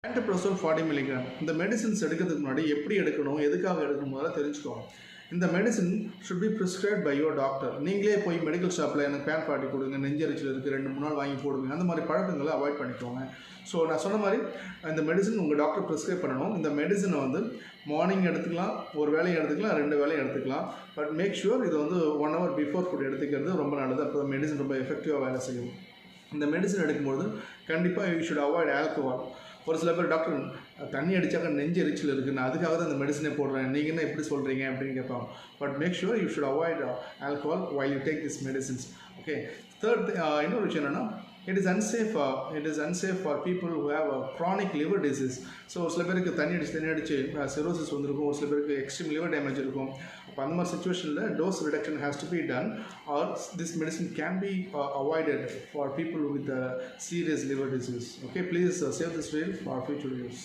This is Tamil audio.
ஆன்டிப்ரோசோல் 40 மில்லிகிராம். இந்த மெடிசின்ஸ் எடுக்கிறதுக்கு முன்னாடி எப்படி எடுக்கணும், எதுக்காக எடுக்கணும் முதல்ல தெரிஞ்சுக்கோங்க. இந்த medicine should be prescribed by your doctor. நீங்களே போய் மெடிக்கல் ஷாப்பில் எனக்கு பேன் பார்ட்டி கொடுங்க, நெஞ்சரிச்சல் இருக்குது, 2-3 நாள் வாங்கி போடுங்க, அந்த மாதிரி பழக்கங்களை அவாய்ட் பண்ணிக்கோங்க. ஸோ நான் சொன்ன மாதிரி இந்த மெடிசின் உங்கள் டாக்டர் ப்ரிஸ்கிரைப் பண்ணணும். இந்த மெடிசினை வந்து மார்னிங் எடுத்துக்கலாம், ஒரு வேலையை எடுத்துக்கலாம், 2 வேலையும் எடுத்துக்கலாம். பட் மேக் ஷுர் இது வந்து 1 hour பிஃபோர் ஃபுட் எடுத்துக்கிறது ரொம்ப நல்லது. அப்போ மெடிசின் ரொம்ப எஃபெக்டிவாக வேலை செய்யும். இந்த மெடிசன் எடுக்கும்போது கண்டிப்பாக யூ ஷுட் அவாய்ட் ஆல்கஹால். ஒரு சில பேர் டாக்டர் தண்ணி அடித்தாக்க நெஞ்சு எரிச்சல் இருக்குது, நான் அதுக்காக தான் இந்த மெடிசனே போடுறேன், நீங்கள் என்ன எப்படி சொல்கிறீங்க அப்படின்னு கேட்பாங்க. But make sure you should avoid alcohol while you take these medicines. Okay. Third இன்னொரு விஷயம் என்னென்னா, it is unsafe for people who have a chronic liver disease. So சில பேருக்கு தண்ணி அடித்து சிரோசிஸ் வந்துருக்கும், ஒரு சில பேருக்கு எக்ஸ்ட்ரீம் லிவர் டேமேஜ் இருக்கும். அப்போ அந்த மாதிரி சுச்சுவேஷனில் dose reduction has to be done or this medicine can be avoided for people with serious liver disease. Okay, please save this reel for future use.